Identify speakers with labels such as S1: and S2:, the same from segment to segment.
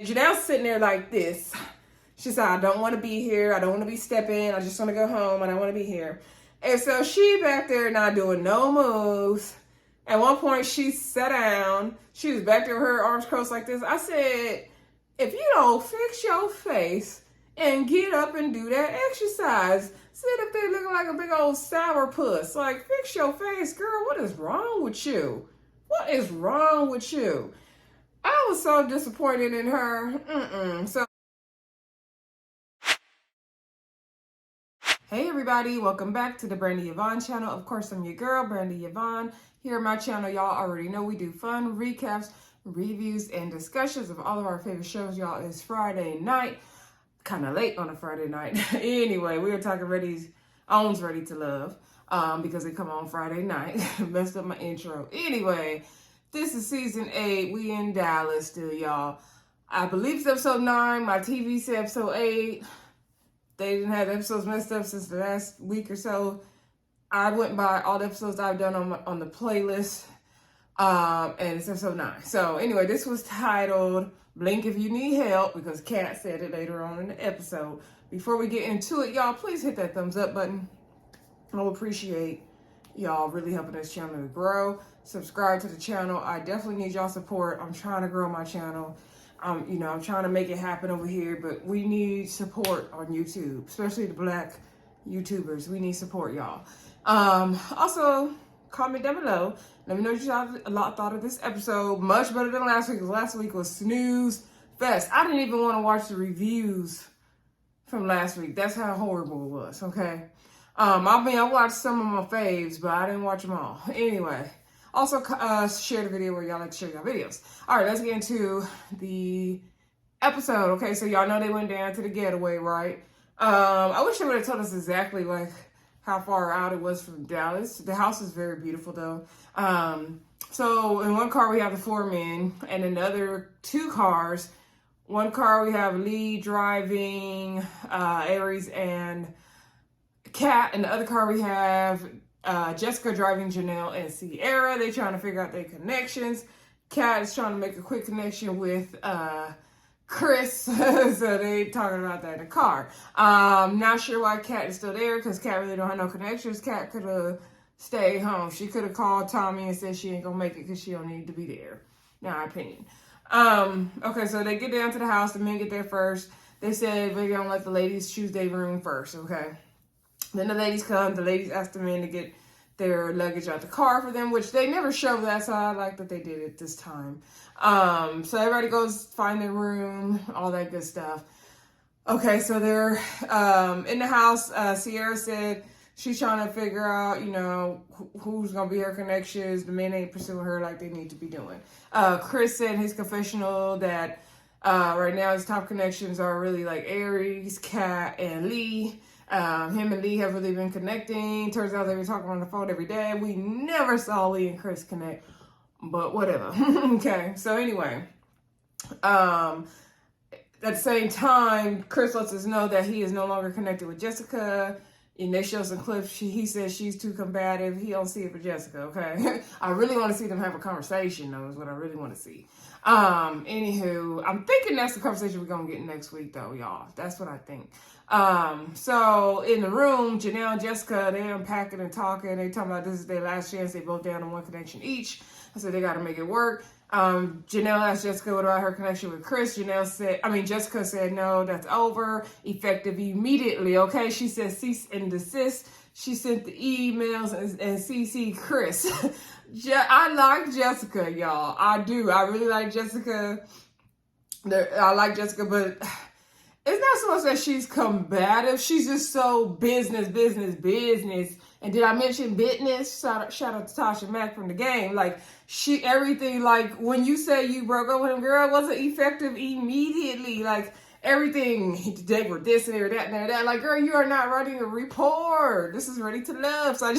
S1: Janelle's sitting there like this. She said, I don't want to be here. I don't want to be stepping. I just want to go home. I don't want to be here. And so she back there not doing no moves. At one point, she sat down. She was back there with her arms crossed like this. I said, if you don't fix your face and get up and do that exercise, sit up there looking like a big old sourpuss. Like, fix your face, girl. What is wrong with you? What is wrong with you? I was so disappointed in her. So, hey everybody, welcome back to the Brandy Yvonne channel. Of course, I'm your girl, Brandy Yvonne. Here on my channel, y'all already know we do fun recaps, reviews, and discussions of all of our favorite shows. Y'all, it's Friday night. Kind of late on a Friday night. Anyway, we are talking Ready to Love because they come on Friday night. Messed up my intro. Anyway, this is season 8. We in Dallas still, y'all. I believe it's episode 9. My TV said episode 8. They didn't have episodes messed up since the last week or so. I went by all the episodes I've done on the playlist, and it's episode 9. So anyway, this was titled Blink If You Need Help, because Kat said it later on in the episode. Before we get into it, y'all, please hit that thumbs up button. I'll appreciate y'all really helping this channel to grow. Subscribe to the channel. I definitely need y'all support. I'm trying to grow my channel. I'm trying to make it happen over here, but we need support on YouTube, especially the Black YouTubers. We need support, y'all. Also, comment down below. Let me know what you thought of this episode. Much better than last week, because last week was snooze fest. I didn't even want to watch the reviews from last week. That's how horrible it was, okay? I watched some of my faves, but I didn't watch them all. Anyway, also share the video where y'all like to share your videos. All right, let's get into the episode. Okay, so y'all know they went down to the getaway, right? I wish they would have told us exactly like how far out it was from Dallas. The house is very beautiful though. So in one car we have the 4 men, and in the other 2 cars, one car we have Lee driving, Aries and Kat, and the other car we have Jessica driving Janelle and Sierra. They trying to figure out their connections. Kat is trying to make a quick connection with Chris, so they talking about that in the car. Not sure why Kat is still there, because Kat really don't have no connections. Kat could have stayed home. She could have called Tommy and said she ain't gonna make it because she don't need to be there, in my opinion. Okay, so they get down to the house. The men get there first. They said we're gonna let the ladies choose their room first, okay? Then the ladies come. The ladies ask the men to get their luggage out the car for them, which they never show that, so I like that they did it this time. So everybody goes find their room, all that good stuff. Okay, so they're in the house. Sierra said she's trying to figure out, who's gonna be her connections. The men ain't pursuing her like they need to be doing. Chris said in his confessional that right now his top connections are really like Aries, Kat, and Lee. Him and Lee have really been connecting. Turns out they were talking on the phone every day. We never saw Lee and Chris connect, but whatever. Okay, so anyway, at the same time, Chris lets us know that he is no longer connected with Jessica. And they show some clips. He says she's too combative. He don't see it for Jessica, okay? I really want to see them have a conversation, though, is what I really want to see. Anywho, I'm thinking that's the conversation we're going to get next week, though, y'all. That's what I think. So in the room, Janelle and Jessica, they're unpacking and talking. They talking about this is their last chance. They both down on one connection each. So they got to make it work. Janelle asked Jessica what about her connection with Chris. Jessica said, no, that's over. Effective immediately, okay? She said cease and desist. She sent the emails and CC Chris. I like Jessica, y'all. I do. I really like Jessica. I like Jessica, but it's not so much that she's combative. She's just so business. And did I mention business? Shout out to Tasha Mack from the game. Like, everything, like, when you say you broke up with him, girl, it wasn't effective immediately. Like, everything, they were this and that and that. Like, girl, you are not writing a report. This is Ready to Love. So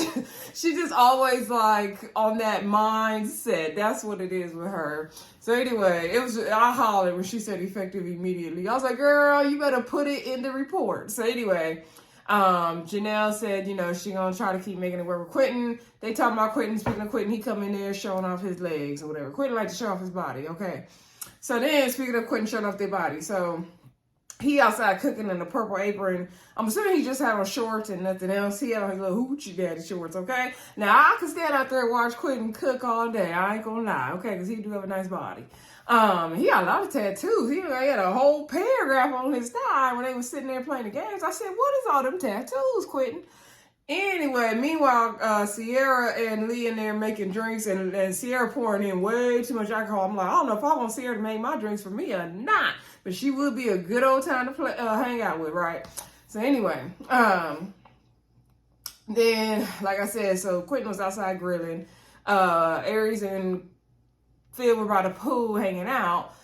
S1: she just always, like, on that mindset. That's what it is with her. So anyway, I hollered when she said effective immediately. I was like, girl, you better put it in the report. So anyway, Janelle said, she gonna try to keep making it work with Quentin. They talking about Quentin. Speaking of Quentin, he come in there showing off his legs or whatever. Quentin like to show off his body, okay? So then, speaking of quitting showing off their body, so he outside cooking in a purple apron. I'm assuming he just had on shorts and nothing else. He had on his little hoochie daddy shorts, okay? Now, I could stand out there and watch Quentin cook all day. I ain't gonna lie, okay? Because he do have a nice body. He had a lot of tattoos. He had a whole paragraph on his thigh when they was sitting there playing the games. I said, what is all them tattoos, Quentin? Anyway, meanwhile, Sierra and Lee in there making drinks and Sierra pouring in way too much alcohol. I'm like, I don't know if I want Sierra to make my drinks for me or not, but she would be a good old time to play, hang out with, right? So anyway, then, like I said, so Quentin was outside grilling. Aries and Phil were by the pool hanging out.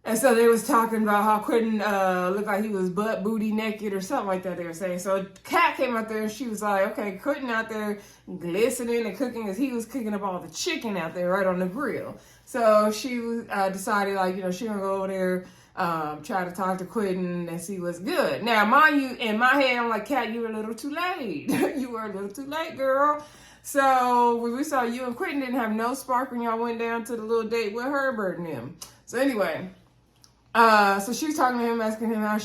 S1: And so they was talking about how Quentin looked like he was butt booty naked or something like that they were saying. So Kat came out there and she was like, okay, Quentin out there glistening and cooking as he was cooking up all the chicken out there right on the grill. So she decided, like, you know, she gonna go over there, try to talk to Quentin and see what's good. Now, mind you, in my head, I'm like, Kat, you were a little too late. You were a little too late, girl. So when we saw you and Quentin didn't have no spark when y'all went down to the little date with Herbert and him. So anyway, so she was talking to him, asking him how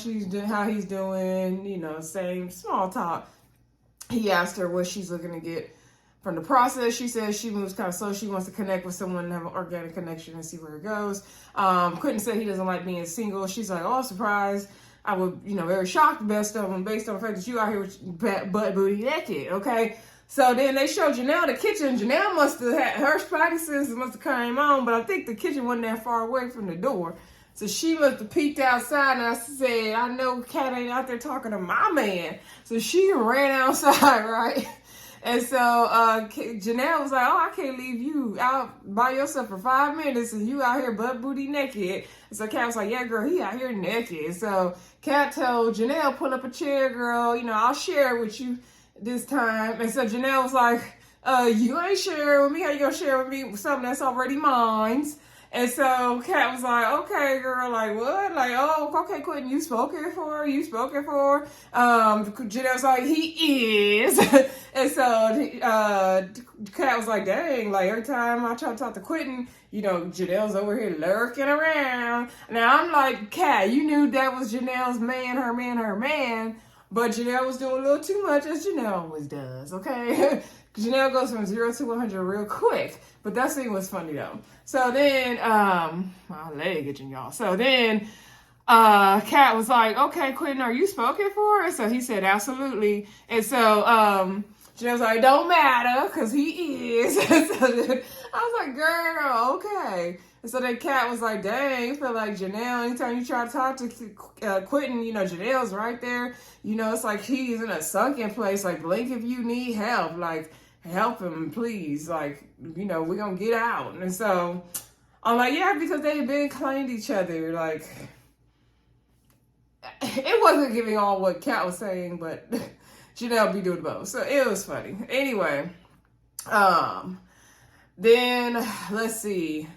S1: he's doing, you know, same small talk. He asked her what she's looking to get from the process. She says she moves kind of slow. She wants to connect with someone and have an organic connection and see where it goes. Quentin said he doesn't like being single. She's like, oh, surprise. I would, you know, very shocked best of them based on the fact that you out here with butt booty naked, okay? So then they showed Janelle the kitchen. Janelle must have had, her spidey senses must have came on, but I think the kitchen wasn't that far away from the door. So she must have peeked outside, and I said, I know Kat ain't out there talking to my man. So she ran outside, right? And so Janelle was like, oh, I can't leave you out by yourself for 5 minutes, and you out here butt booty naked. And so Kat was like, yeah, girl, he out here naked. So Kat told Janelle, pull up a chair, girl. You know, I'll share it with you this time. And so Janelle was like, you ain't sharing with me. How you gonna share with me something that's already mine? And so Kat was like, okay, girl, like, what? Like, oh, okay, Quentin, you spoken for? Janelle was like, he is. And so Kat was like, dang, like, every time I try to talk to Quentin, you know, Janelle's over here lurking around. Now, I'm like, Kat, you knew that was Janelle's man, her man. But Janelle was doing a little too much, as Janelle always does, okay? Janelle goes from 0 to 100 real quick. But that scene was funny, though. So then, my leg itching, y'all. So then, Kat was like, okay, Quentin, are you spoken for? And so he said, absolutely. And so, Janelle was like, don't matter, because he is. And so then, I was like, girl, okay. And so then Kat was like, dang, you feel like Janelle, anytime you try to talk to Quentin, you know, Janelle's right there. You know, it's like he's in a sunken place. Like, blink if you need help. Like, help him, please. Like, you know, we're going to get out. And so I'm like, yeah, because they've been claimed each other. Like, it wasn't giving all what Kat was saying, but Janelle be doing both. So it was funny. Anyway, then let's see.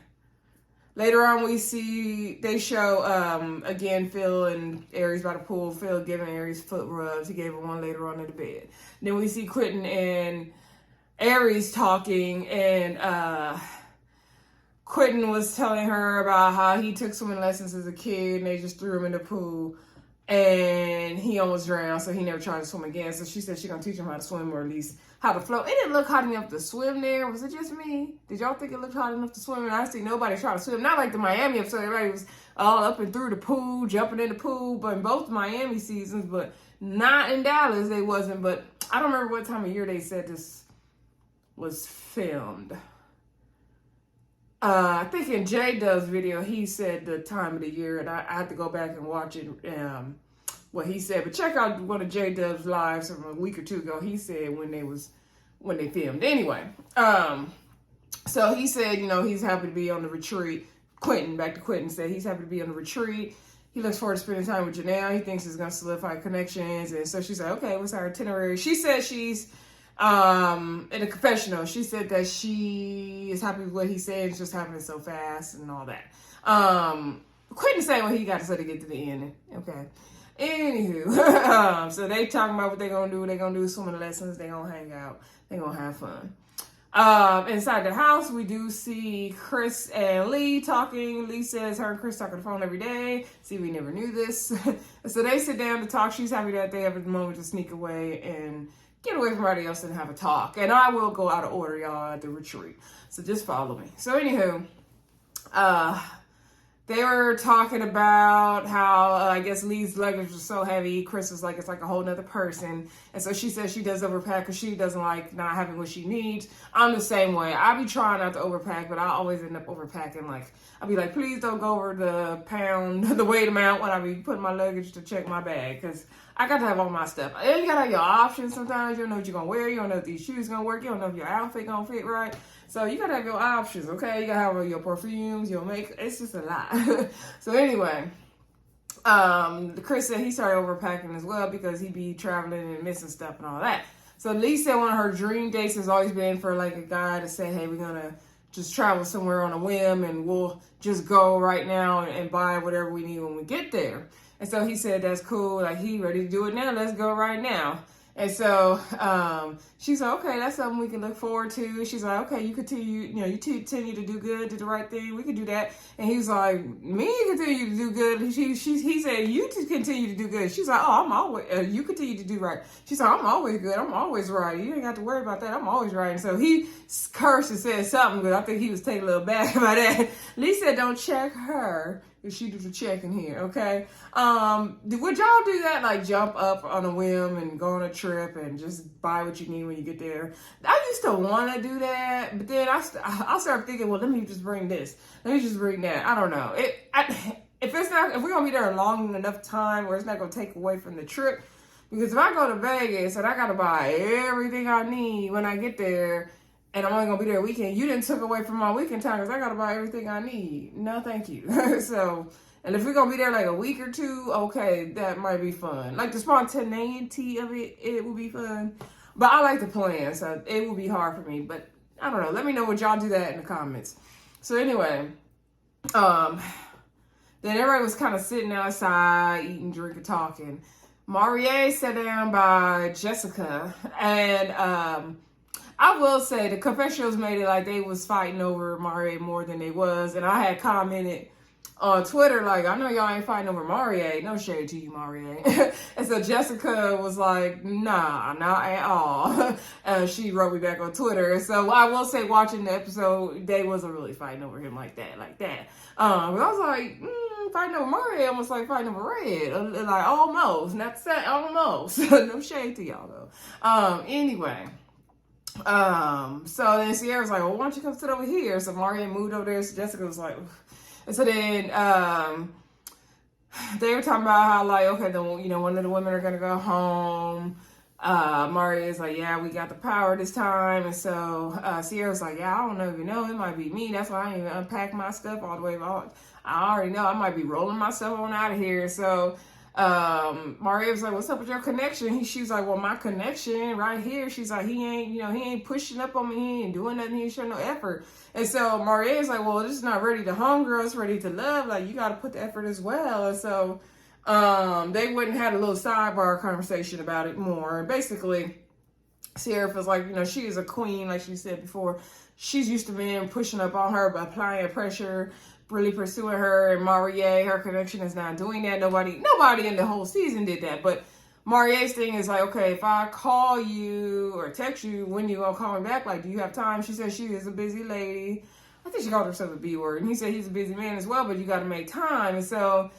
S1: Later on, they show, again, Phil and Aries by the pool. Phil giving Aries foot rubs. He gave her one later on in the bed. Then we see Quentin and Aries talking, and Quentin was telling her about how he took swimming lessons as a kid, and they just threw him in the pool, and he almost drowned, so he never tried to swim again. So she said she's going to teach him how to swim, or at least how to float. It didn't look hot enough to swim there. Was it just me? Did y'all think it looked hot enough to swim? And I see nobody try to swim. Not like the Miami episode. Everybody was all up and through the pool, jumping in the pool, but in both Miami seasons, but not in Dallas, they wasn't. But I don't remember what time of year they said this was filmed. I think in J-Dub's video, he said the time of the year, and I had to go back and watch it, what he said. But check out one of J-Dub's lives from a week or two ago. He said when they filmed. Anyway, so he said, you know, he's happy to be on the retreat. Back to Quentin, said he's happy to be on the retreat. He looks forward to spending time with Janelle. He thinks it's going to solidify connections. And so she's like, okay, what's our itinerary? She said she's in a confessional. She said that she is happy with what he said. It's just happening so fast and all that. Quentin saying what he got to say to get to the end. Okay. Anywho, so they talking about what they're going to do. They're going to do swimming lessons. They're going to hang out. They're going to have fun. Inside the house, we do see Chris and Lee talking. Lee says her and Chris talk on the phone every day. See, we never knew this. So they sit down to talk. She's happy that they have a moment to sneak away and get away from everybody else and have a talk. And I will go out of order, y'all, at the retreat. So just follow me. So anywho, they were talking about how, I guess Lee's luggage was so heavy. Chris was like, it's like a whole nother person. And so she says she does overpack because she doesn't like not having what she needs. I'm the same way. I be trying not to overpack, but I always end up overpacking. Like, I'll be like, please don't go over the pound, the weight amount when I be putting my luggage to check my bag. Because I got to have all my stuff. And you got to have your options sometimes. You don't know what you're going to wear. You don't know if these shoes going to work. You don't know if your outfit going to fit right. So you gotta have your options, okay? You gotta have your perfumes, your makeup. It's just a lot. So anyway, Chris said he started overpacking as well because he be traveling and missing stuff and all that. So Lee said one of her dream dates has always been for like a guy to say, hey, we're gonna just travel somewhere on a whim and we'll just go right now and buy whatever we need when we get there. And so he said, that's cool. Like, he ready to do it now. Let's go right now. And so she's like, okay, that's something we can look forward to. She's like, okay, you continue to do good, do the right thing. We can do that. And he's like, me continue to do good. He said, you continue to do good. She's like, oh, I'm always, you continue to do right. She's like, I'm always good. I'm always right. You ain't got to worry about that. I'm always right. And so he cursed and said something, but I think he was taking a little back about that. Lee said, don't check her if she do the checking here, okay? Would y'all do that, like jump up on a whim and go on a trip and just buy what you need when you get there? I used to want to do that, but then I started thinking, well, let me just bring this. Let me just bring that. I don't know. If we're gonna be there a long enough time where it's not gonna take away from the trip, because if I go to Vegas and I gotta buy everything I need when I get there, and I'm only gonna be there a weekend, you didn't took away from my weekend time because I gotta buy everything I need. No, thank you. So, and if we're gonna be there like a week or two, okay, that might be fun. Like the spontaneity of it will be fun. But I like the plan, so it will be hard for me. But I don't know. Let me know what y'all do that in the comments. So anyway, then everybody was kind of sitting outside, eating, drinking, talking. Marie sat down by Jessica, and I will say the confessionals made it like they was fighting over Marie more than they was. And I had commented on Twitter, like, I know y'all ain't fighting over Marie. No shade to you, Marie. And so Jessica was like, nah, not at all. She wrote me back on Twitter. So I will say, watching the episode, they wasn't really fighting over him like that. But I was like, fighting over Marie, almost like fighting over Red. Like, almost. Not to say almost. No shade to y'all, though. Anyway. So then Sierra's like, well, why don't you come sit over here? So Maria moved over there. So Jessica was like, ugh. And so then, they were talking about how, like, okay, then, one of the women are going to go home. Maria's like, yeah, we got the power this time. And so, Sierra's like, yeah, I don't know if you know, it might be me. That's why I didn't even unpack my stuff all the way. I already know I might be rolling myself on out of here. So, Maria was like, what's up with your connection? She's like, well, my connection right here. She's like, he ain't pushing up on me. He ain't doing nothing. He ain't showing no effort. And so Maria's like, well, this is not ready to hunger. It's ready to love. Like, you got to put the effort as well. And so, they went and had a little sidebar conversation about it more. And basically, Sierra feels like, she is a queen, like she said before. She's used to men pushing up on her by applying pressure, really pursuing her. And Marie, her connection is not doing that. Nobody in the whole season did that. But Marie's thing is like, okay, if I call you or text you, when you gonna call me back? Like, do you have time? She says she is a busy lady. I think she called herself a B word. And he said he's a busy man as well, but you got to make time. And so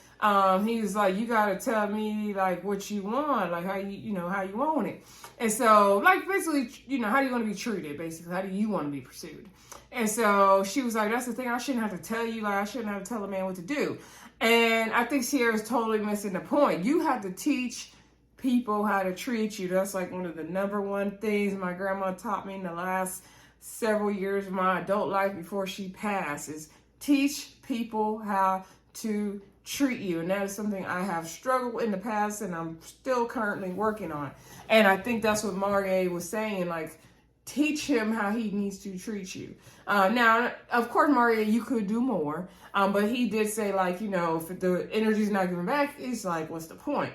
S1: he was like, you got to tell me like what you want, like how you want it. And so like basically, how do you want to be treated? Basically, how do you want to be pursued? And so she was like, that's the thing. I shouldn't have to tell you. Like, I shouldn't have to tell a man what to do. And I think Sierra's totally missing the point. You have to teach people how to treat you. That's like one of the number one things my grandma taught me in the last several years of my adult life before she passed, is teach people how to treat you. And that is something I have struggled in the past and I'm still currently working on. And I think that's what Marie was saying, like, teach him how he needs to treat you. Now, of course, Maria, you could do more. But he did say, like, if the energy's not given back, it's like, what's the point?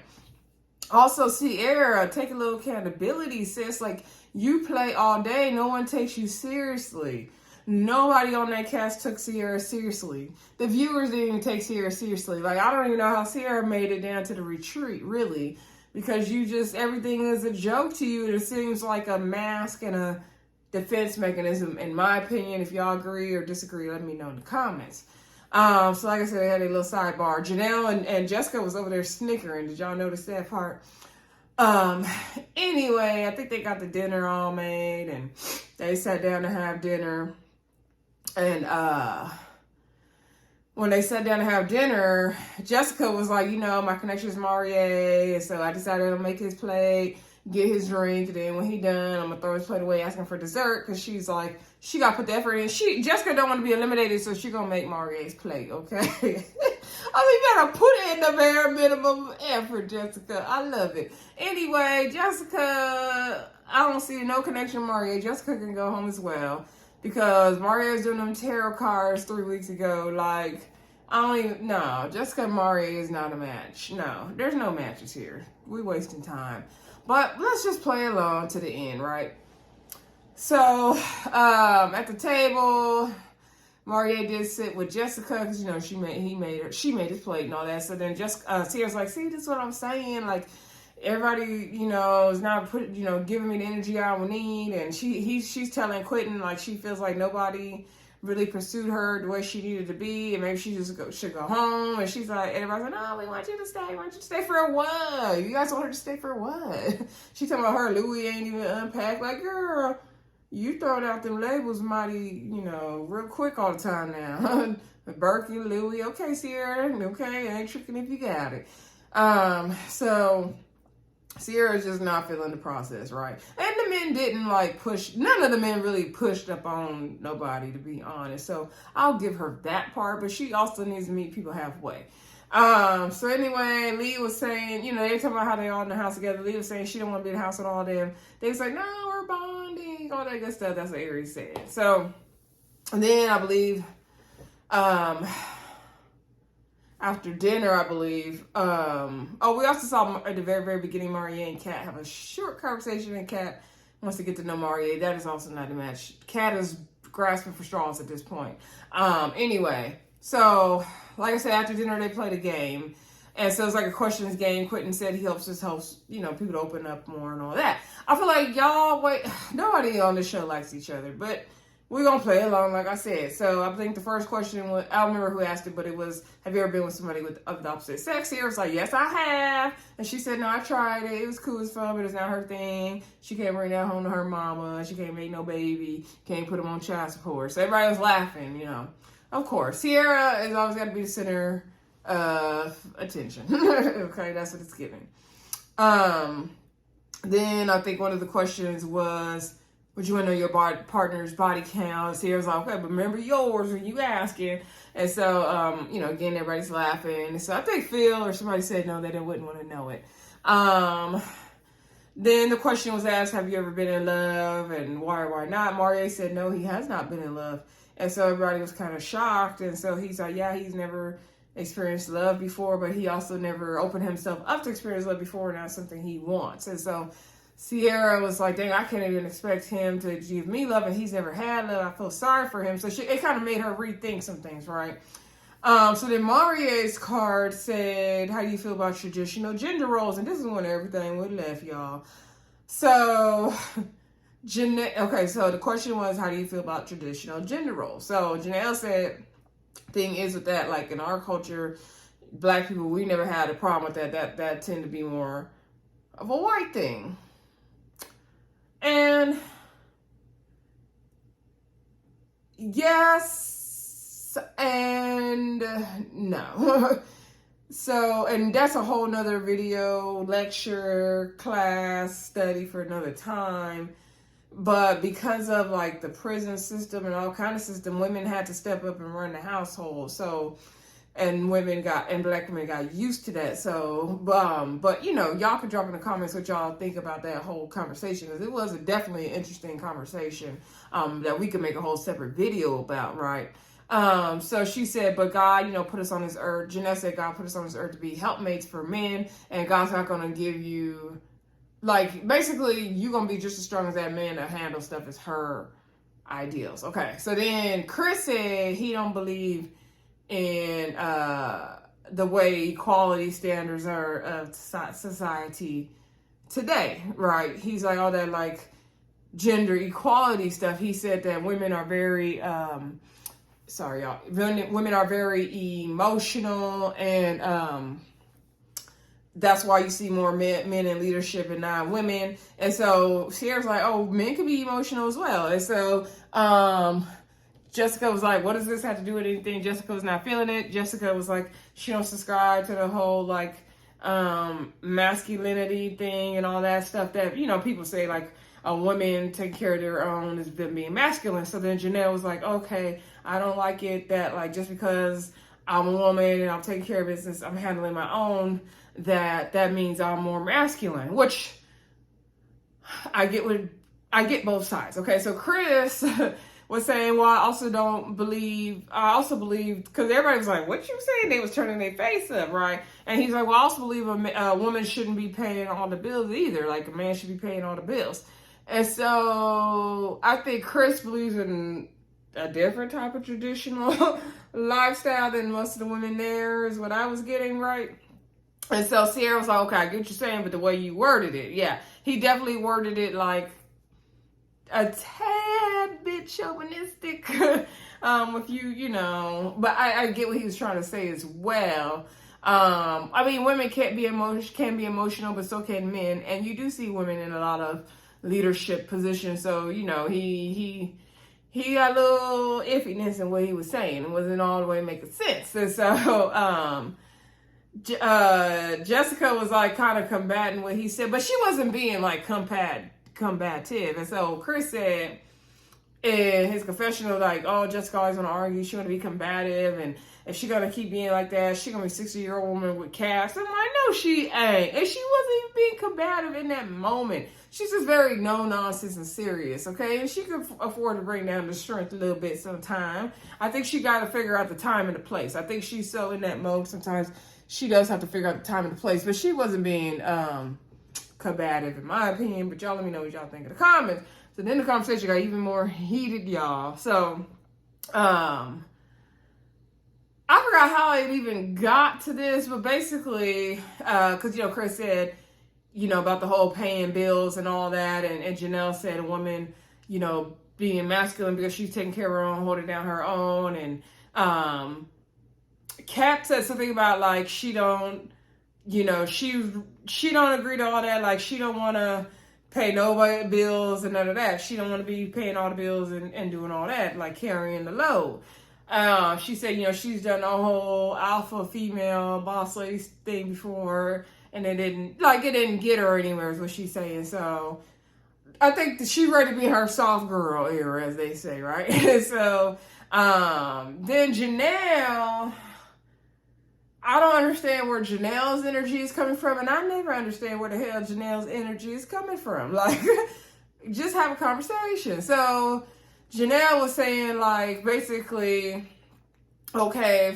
S1: Also, Sierra, take a little accountability, sis. Like, you play all day. No one takes you seriously. Nobody on that cast took Sierra seriously. The viewers didn't even take Sierra seriously. Like, I don't even know how Sierra made it down to the retreat, really. Because you just, everything is a joke to you. It seems like a mask and a defense mechanism, in my opinion. If y'all agree or disagree, let me know in the comments. So like I said, they had a little sidebar. Janelle and Jessica was over there snickering. Did y'all notice that part? Anyway, I think they got the dinner all made and they sat down to have dinner. And when they sat down to have dinner, Jessica was like, you know, my connection is Maurier. And so I decided to make his plate, get his drink. And then when he done, I'm going to throw his plate away, asking for dessert. Because she's like, she got to put the effort in. Jessica don't want to be eliminated, so she going to make Maurier's plate, okay? I mean, you got to put in the bare minimum effort, Jessica. I love it. Anyway, Jessica, I don't see no connection with Maurier. Jessica can go home as well. Because Mario's doing them tarot cards 3 weeks ago. Like, I don't even, no, Jessica and Mario is not a match. No, there's no matches here. We're wasting time. But let's just play along to the end, right? So, at the table, Mario did sit with Jessica because, you know, she made his plate and all that. So then Sierra's like, see, this is what I'm saying. Like, everybody, you know, is not giving me the energy I would need, and she's telling Quentin like she feels like nobody really pursued her the way she needed to be, and maybe she should go home. And she's like, everybody's like, no, we want you to stay. We want you to stay for what? You guys want her to stay for what? She talking about her Louis ain't even unpacked. Like, girl, you throwing out them labels mighty, you know, real quick all the time now. Birkin, Louis, okay, Sierra, okay, I ain't tricking if you got it. So Sierra's just not feeling the process, right? And the men didn't like push, none of the men really pushed up on nobody, to be honest. So I'll give her that part, but she also needs to meet people halfway. So anyway, Lee was saying, you know, they talking about how they all in the house together. Lee was saying she don't want to be in the house with all them. They was like, no, we're bonding, all that good stuff. That's what Aries said. So, and then I believe, after dinner, I believe. We also saw at the very, very beginning, Maurier and Kat have a short conversation, and Kat wants to get to know Maurier. That is also not a match. Kat is grasping for straws at this point. Anyway, so like I said, after dinner, they played a game. And so it's like a questions game. Quentin said he helps you know, people to open up more and all that. I feel like nobody on this show likes each other, but we're going to play along, like I said. So I think the first question was, I don't remember who asked it, but it was, have you ever been with somebody of the opposite sex? Here was like, yes, I have. And she said, no, I tried it. It was cool, it's fun, but it's not her thing. She can't bring that home to her mama. She can't make no baby. Can't put him on child support. So everybody was laughing, you know. Of course, Sierra has always got to be the center of attention. Okay, that's what it's giving. Then I think one of the questions was, would you want to know your partner's body count? Sierra's like, okay, but remember yours when you asking. And so, you know, again, everybody's laughing. So I think Phil or somebody said no, they wouldn't want to know it. Then the question was asked, have you ever been in love? And why or why not? Maurier said no, he has not been in love. And so everybody was kind of shocked. And so he's like, yeah, he's never experienced love before, but he also never opened himself up to experience love before, and that's something he wants. And so Sierra was like, dang, I can't even expect him to give me love, and he's never had love. I feel sorry for him. So it kind of made her rethink some things, right? So then Maurier's card said, how do you feel about traditional gender roles? And this is when everything went left, y'all. So, okay, so the question was, how do you feel about traditional gender roles? So Janelle said, thing is with that, like in our culture, Black people, we never had a problem with that. That tend to be more of a white thing. And yes and no. So, and that's a whole nother video, lecture, class, study for another time. But because of like the prison system and all kind of system, women had to step up and run the household. So, and Black women got used to that. So, but you know, y'all can drop in the comments what y'all think about that whole conversation, because it was definitely an interesting conversation that we could make a whole separate video about, right? So she said, but God, put us on this earth. Janelle said, God put us on this earth to be helpmates for men, and God's not going to give you, like, basically, you're going to be just as strong as that man to handle stuff as her ideals. Okay, so then Chris said he don't believe in the way equality standards are of society today, right? He's like, all that, like, gender equality stuff. He said that women are very sorry y'all, women are very emotional, and that's why you see more men in leadership and not women. And so Sierra's like, oh, men can be emotional as well. And so Jessica was like, what does this have to do with anything? Jessica was not feeling it. Jessica was like, she don't subscribe to the whole like masculinity thing and all that stuff that, people say, like, a woman taking care of their own is them being masculine. So then Janelle was like, okay, I don't like it that, like, just because I'm a woman and I'm taking care of business, I'm handling my own, that means I'm more masculine, which I get both sides. Okay, so Chris was saying, well, I also believe, because everybody was like, what you saying? They was turning their face up, right? And he's like, well, I also believe a woman shouldn't be paying all the bills either. Like, a man should be paying all the bills. And so I think Chris believes in a different type of traditional lifestyle than most of the women there, is what I was getting, right? And so Sierra was like, okay, I get what you're saying, but the way you worded it, yeah. He definitely worded it like a tad bit chauvinistic with but I get what he was trying to say as well. I mean, women can be emotional, but so can men. And you do see women in a lot of leadership positions. So, he got a little iffiness in what he was saying. It wasn't all the way making sense. And so, Jessica was like kind of combating what he said, but she wasn't being like combative. And so Chris said in his confessional, like, oh, Jessica always want to argue, she want to be combative, and if she gonna keep being like that, she gonna be a 60-year-old woman with calves. I'm like, no, she ain't. And she wasn't even being combative in that moment. She's just very no-nonsense and serious, okay? And she could afford to bring down the strength a little bit sometime. I think she got to figure out the time and the place. I think she's so in that mode sometimes she does have to figure out the time and the place, but she wasn't being combative, in my opinion. But y'all let me know what y'all think in the comments. So then the conversation got even more heated, y'all. So, I forgot how it even got to this, but basically, because, Chris said, about the whole paying bills and all that, and Janelle said a woman, being masculine because she's taking care of her own, holding down her own, and Kat said something about, like, she don't agree to all that, like, she don't want to pay nobody bills and none of that. She don't want to be paying all the bills and doing all that, like carrying the load. She said, she's done a whole alpha female boss lady thing before, and it didn't get her anywhere, is what she's saying. So I think that she's ready to be her soft girl era, as they say, right? So then Janelle, I don't understand where Janelle's energy is coming from, and I never understand where the hell Janelle's energy is coming from. Like, just have a conversation. So Janelle was saying, like, basically, okay,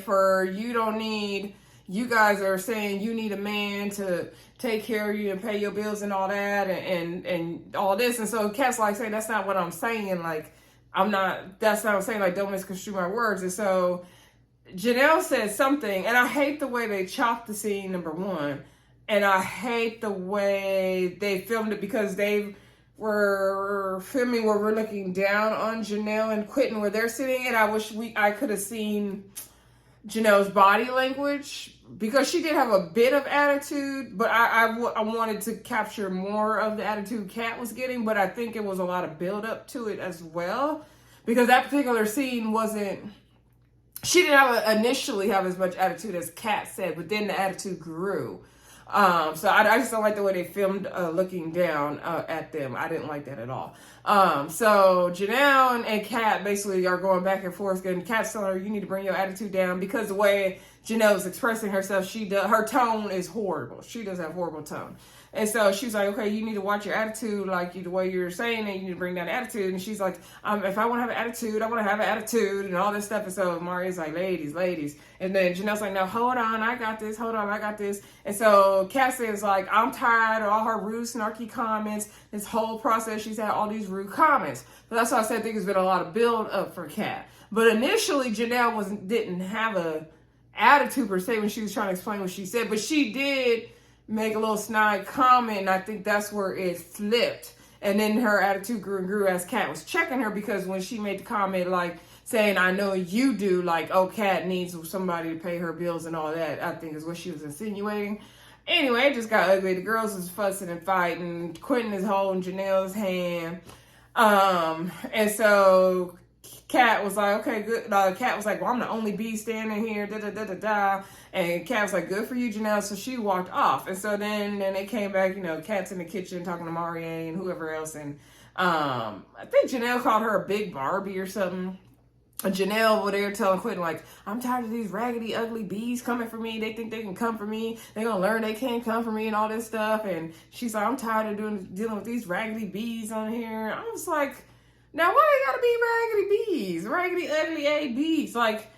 S1: you guys are saying you need a man to take care of you and pay your bills and all that, and all this. And so Kat's like saying, that's not what I'm saying. Like, that's not what I'm saying. Like, don't misconstrue my words. And so Janelle said something, and I hate the way they chopped the scene, number one, and I hate the way they filmed it, because they were filming where we're looking down on Janelle and Quentin where they're sitting, and I wish I could have seen Janelle's body language, because she did have a bit of attitude, but I wanted to capture more of the attitude Kat was getting, but I think it was a lot of build up to it as well, because that particular scene she didn't initially have as much attitude as Kat said, but then the attitude grew. So I just don't like the way they filmed looking down at them. I didn't like that at all. So Janelle and Kat basically are going back and forth, and Kat's telling her, you need to bring your attitude down, because the way Janelle was expressing herself, her tone is horrible. She does have horrible tone. And so she was like, okay, you need to watch your attitude, like the way you're saying it, you need to bring down attitude. And she's like, if I want to have an attitude, I want to have an attitude and all this stuff. And so Maria's like, ladies. And then Janelle's like, no, hold on, I got this. Hold on, I got this. And so Cassie is like, I'm tired of all her rude, snarky comments. This whole process, she's had all these rude comments. So that's why I said I think there's been a lot of build up for Kat. But initially, Janelle didn't have a attitude per se when she was trying to explain what she said, but she did make a little snide comment, and I think that's where it flipped. And then her attitude grew and grew as Kat was checking her, because when she made the comment like saying, I know you do, like, oh, Kat needs somebody to pay her bills and all that, I think is what she was insinuating. Anyway, it just got ugly. The girls was fussing and fighting. Quentin is holding Janelle's hand. And so Kat was like, okay, good. Kat was like, well, I'm the only bee standing here, da-da-da-da-da. And Kat was like, good for you, Janelle. So she walked off. And so then they came back, Kat's in the kitchen talking to Marie and whoever else. And I think Janelle called her a big Barbie or something. And Janelle over there telling Quentin, like, I'm tired of these raggedy, ugly bees coming for me. They think they can come for me. They're going to learn they can't come for me and all this stuff. And she's like, I'm tired of dealing with these raggedy bees on here. I was like, now why they got to be raggedy bees? Raggedy, ugly, bees. Like,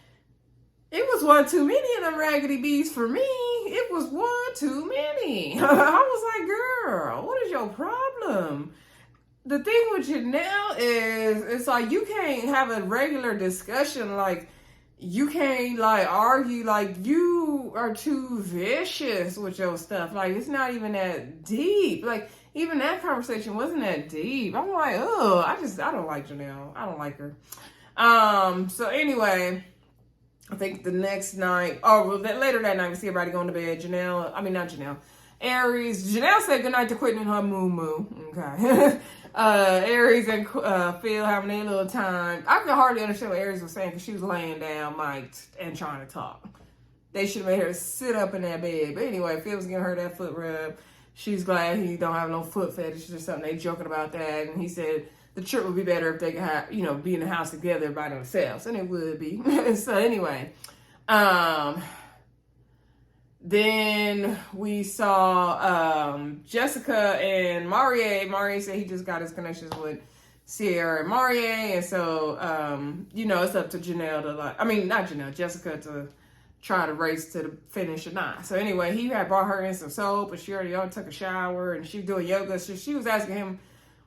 S1: it was one too many of them raggedy bees for me. It was one too many. I was like, girl, what is your problem? The thing with Janelle is, it's like, you can't have a regular discussion. Like, you can't, like, argue. Like, you are too vicious with your stuff. Like, it's not even that deep. Like, even that conversation wasn't that deep. I'm like, oh, I don't like Janelle. I don't like her. So anyway, I think the next night, later that night, we see everybody going to bed. Aries. Janelle said goodnight to Quentin and her moo-moo. Okay. Aries and Phil having their little time. I could hardly understand what Aries was saying because she was laying down, mic'd, and trying to talk. They should have made her sit up in that bed. But anyway, Phil was giving her that foot rub. She's glad he don't have no foot fetish or something. They joking about that. And he said the trip would be better if they could have, be in the house together by themselves. And it would be. So anyway, then we saw Jessica and Marie. Marie said he just got his connections with Sierra and Marie. And so, it's up to Janelle Jessica to try to race to the finish or not. So anyway, he had brought her in some soap, and she already took a shower, and she was doing yoga. So she was asking him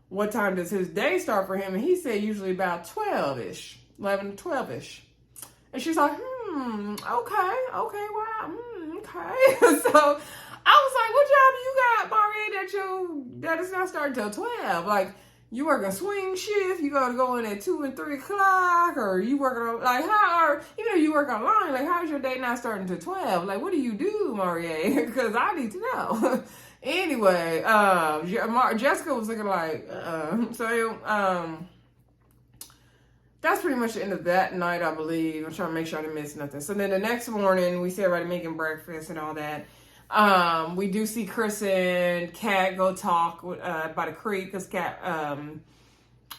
S1: what time does his day start for him, and he said usually about 12-ish, 11 to 12-ish. And she's like, okay, wow, okay. So I was like, what job you got, Marie, that is not starting till 12? Like, you work a swing shift, you gotta go in at 2 and 3 o'clock, or you working on, like, even if you work online, like, how's your day not starting till 12? Like, what do you do, Marie? Because I need to know. Anyway, Jessica was looking like, that's pretty much the end of that night, I believe. I'm trying to make sure I didn't miss nothing. So then the next morning, we see everybody making breakfast and all that. We do see Chris and Kat go talk by the creek, because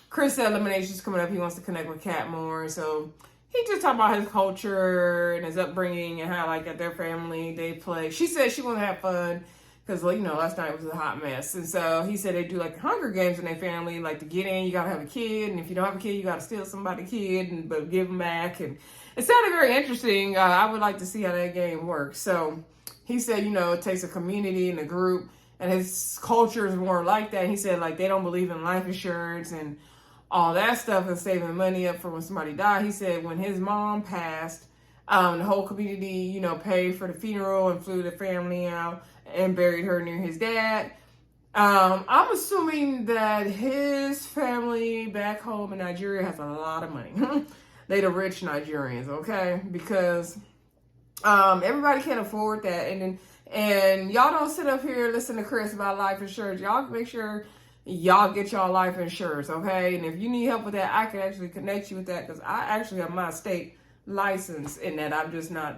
S1: Chris said elimination's coming up. He wants to connect with Kat more. So he just talked about his culture and his upbringing and how, like, at their family, they play. She said she wanted to have fun because, last night was a hot mess. And so he said they do, like, Hunger Games in their family. Like, to get in, you got to have a kid. And if you don't have a kid, you got to steal somebody's kid, but give them back. And it sounded very interesting. I would like to see how that game works. So he said, it takes a community and a group, and his culture is more like that. He said, like, they don't believe in life insurance and all that stuff and saving money up for when somebody died. He said when his mom passed, the whole community, paid for the funeral and flew the family out and buried her near his dad. I'm assuming that his family back home in Nigeria has a lot of money. They the rich Nigerians, okay? Because everybody can't afford that. And y'all don't sit up here and listen to Chris about life insurance. Y'all make sure y'all get y'all life insurance, okay? And if you need help with that, I can actually connect you with that, because I actually have my state license in that. I'm just not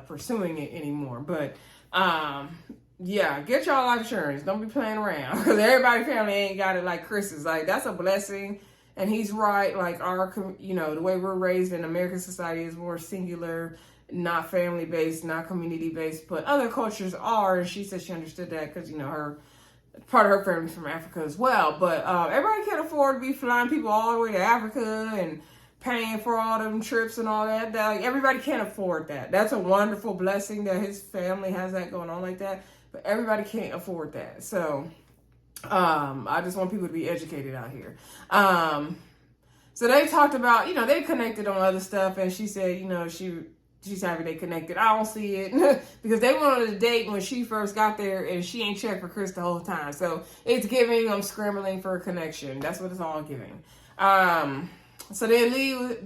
S1: pursuing it anymore. But get y'all life insurance. Don't be playing around, because everybody's family ain't got it like Chris's. Like, that's a blessing. And he's right. Like, the way we're raised in American society is more singular. not family-based, not community-based, but other cultures are. And she said she understood that because, her part of her family's from Africa as well. But everybody can't afford to be flying people all the way to Africa and paying for all them trips and all that. Like, everybody can't afford that. That's a wonderful blessing that his family has that going on like that. But everybody can't afford that. So I just want people to be educated out here. So they talked about, they connected on other stuff. And she said, she's happy they connected. I don't see it because they went on a date when she first got there and she ain't checked for Chris the whole time. So it's giving them scrambling for a connection. That's what it's all giving. So then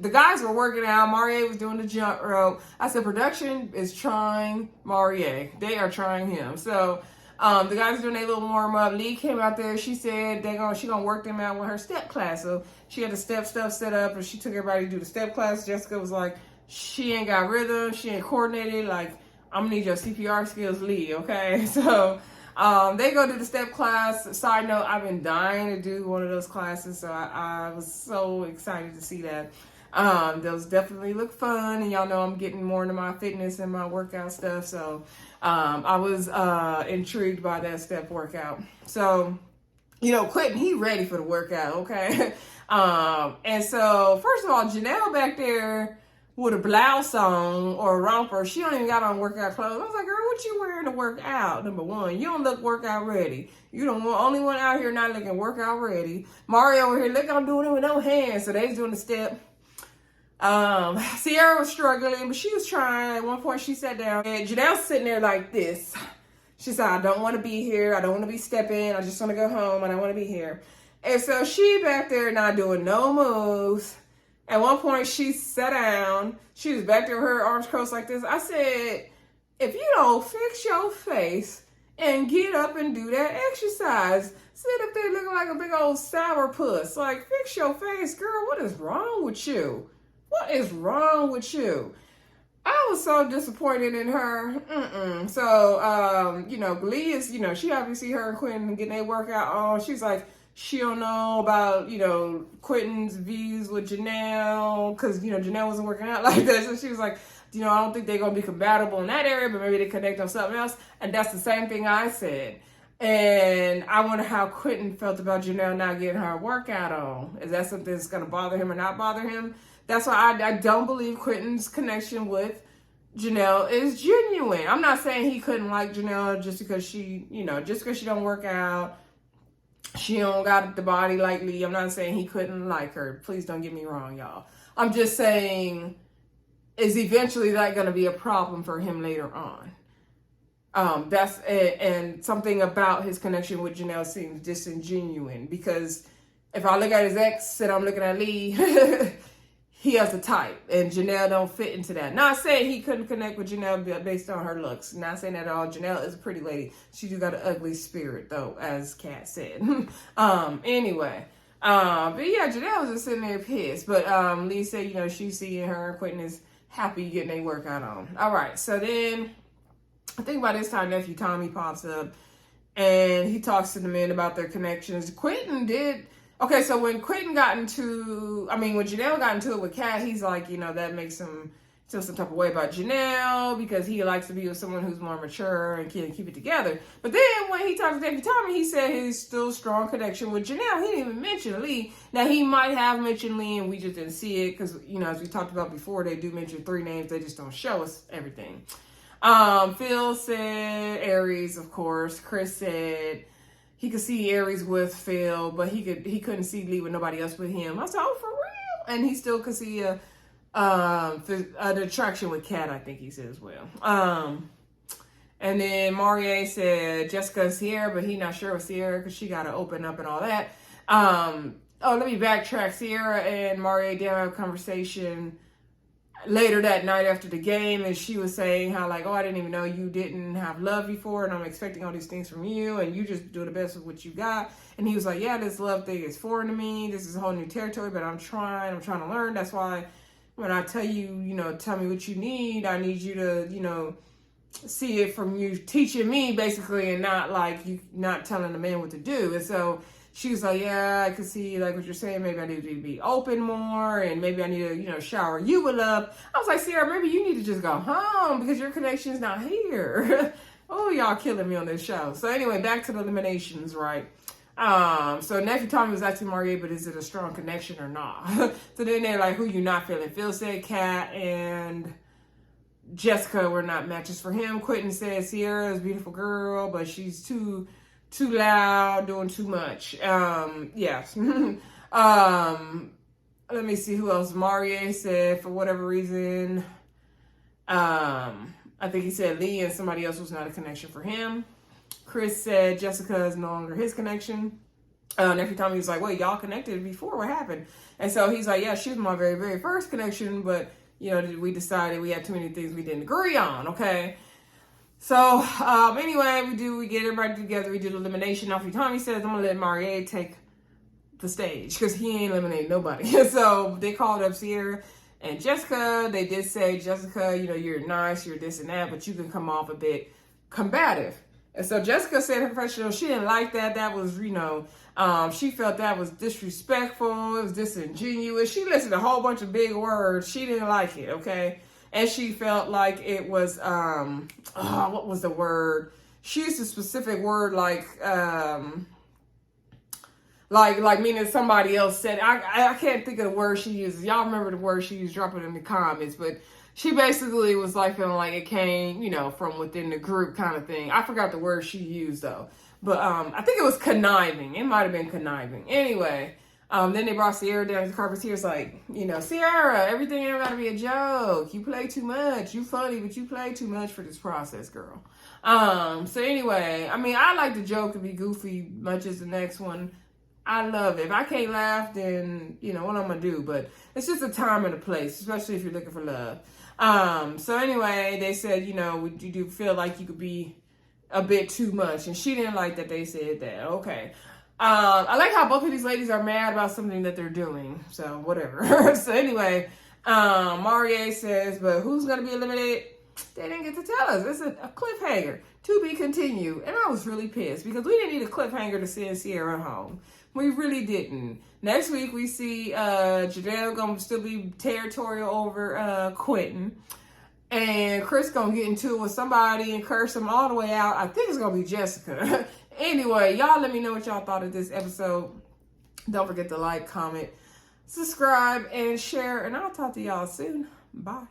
S1: the guys were working out. Marie was doing the jump rope. I said, production is trying Marie. They are trying him. So the guys doing their little warm up. Lee came out there. She said she gonna work them out with her step class. So she had the step stuff set up and she took everybody to do the step class. Jessica was like, she ain't got rhythm. She ain't coordinated. Like, I'm gonna need your CPR skills, Lee. Okay. So they go to the step class. Side note, I've been dying to do one of those classes, so I was so excited to see that. Those definitely look fun, and y'all know I'm getting more into my fitness and my workout stuff, so I was intrigued by that step workout. So, Quentin, he ready for the workout, okay? And so, first of all, Janelle back there with a blouse on or a romper, she don't even got on workout clothes. I was like, girl, what you wearing to work out? Number one, you don't look workout ready. You don't only one out here not looking workout ready. Mario over here, look, I'm doing it with no hands. So they was doing the step. Sierra was struggling, but she was trying. At one point she sat down and Janelle's sitting there like this. She said, I don't want to be here. I don't want to be stepping. I just want to go home. I don't want to be here. And so she back there not doing no moves. At one point, she sat down. She was back there with her arms crossed like this. I said, if you don't fix your face and get up and do that exercise, sit up there looking like a big old sourpuss. Like, fix your face, girl. What is wrong with you? What is wrong with you? I was so disappointed in her. So, Glee is, she obviously her and Quentin getting their workout on. She's like, she don't know about, Quentin's views with Janelle because, Janelle wasn't working out like that. So she was like, I don't think they're going to be compatible in that area, but maybe they connect on something else. And that's the same thing I said. And I wonder how Quentin felt about Janelle not getting her workout on. Is that something that's going to bother him or not bother him? That's why I don't believe Quentin's connection with Janelle is genuine. I'm not saying he couldn't like Janelle just because she don't work out. She don't got the body like Lee. I'm not saying he couldn't like her. Please don't get me wrong, y'all. I'm just saying, is eventually that going to be a problem for him later on? And something about his connection with Janelle seems disingenuous because if I look at his ex and I'm looking at Lee, he has a type, and Janelle don't fit into that. Not saying he couldn't connect with Janelle based on her looks. Not saying that at all. Janelle is a pretty lady. She do got an ugly spirit, though, as Kat said. Anyway. But yeah, Janelle was just sitting there pissed. But Lee said, she's seeing her and Quentin is happy getting their workout on. All right. So then, I think by this time, nephew Tommy pops up, and he talks to the men about their connections. Quentin did... Okay, so when Janelle got into it with Kat, he's like, that makes him feel some type of way about Janelle because he likes to be with someone who's more mature and can keep it together. But then when he talked to David Tommy, he said his still strong connection with Janelle. He didn't even mention Lee. Now, he might have mentioned Lee and we just didn't see it because, as we talked about before, they do mention 3 names. They just don't show us everything. Phil said Aries, of course. Chris said... he could see Aries with Phil, but he couldn't see Lee with nobody else with him. I said, oh, for real? And he still could see an attraction with Kat, I think he said as well. And then Marie said Jessica and Sierra, but he not sure with Sierra because she got to open up and all that. Let me backtrack. Sierra and Marie did have a conversation later that night after the game, and she was saying how like, oh, I didn't even know you didn't have love before, and I'm expecting all these things from you, and you just do the best with what you got. And he was like, yeah, this love thing is foreign to me. This is a whole new territory, but I'm trying to learn. That's why when I tell you, tell me what you need, I need you to, see it from you teaching me basically, and not like you not telling the man what to do. And so she was like, yeah, I could see like what you're saying. Maybe I need to be open more, and maybe I need to, shower you with love. I was like, Sierra, maybe you need to just go home because your connection's not here. Oh, y'all killing me on this show. So anyway, back to the eliminations, right? So nephew Tommy was asking Maria, but is it a strong connection or not? So then they're like, who you not feeling? Phil said Kat and Jessica were not matches for him. Quentin said Sierra is a beautiful girl, but she's too loud, doing too much. Yes. Let me see who else. Maria said for whatever reason, I think he said Lee and somebody else was not a connection for him. Chris said Jessica is no longer his connection. Nephew Tommy was like, wait, y'all connected before? What happened? And so he's like, yeah, she was my very, very first connection, but, we decided we had too many things we didn't agree on, okay? So, anyway, we get everybody together, we did elimination. Nephew Tommy says, I'm going to let Maria take the stage because he ain't eliminating nobody. So they called up Sierra and Jessica. They did say, Jessica, you're nice, you're this and that, but you can come off a bit combative. And so Jessica said her professional, she didn't like that. That was, she felt that was disrespectful. It was disingenuous. She listed a whole bunch of big words. She didn't like it, okay? And she felt like it was, what was the word? She used a specific word like meaning somebody else said. I can't think of the word she uses. Y'all remember the word she used? Drop it in the comments. But she basically was like feeling like it came, from within the group kind of thing. I forgot the word she used though. But I think it was conniving. It might have been conniving. Anyway, then they brought Sierra down to the carpet. Sierra's like, Sierra, everything ain't gotta be a joke. You play too much. You funny, but you play too much for this process, girl. So anyway, I like the joke and be goofy much as the next one. I love it. If I can't laugh, then, what I'm going to do. But it's just a time and a place, especially if you're looking for love. So anyway, they said, you do feel like you could be a bit too much. And she didn't like that they said that. Okay. I like how both of these ladies are mad about something that they're doing. So whatever. So anyway, Maria says, but who's going to be eliminated? They didn't get to tell us. It's a cliffhanger to be continued. And I was really pissed because we didn't need a cliffhanger to send Sierra home. We really didn't. Next week, we see Janelle going to still be territorial over Quentin. And Chris going to get into it with somebody and curse him all the way out. I think it's going to be Jessica. Anyway, y'all let me know what y'all thought of this episode. Don't forget to like, comment, subscribe, and share. And I'll talk to y'all soon. Bye.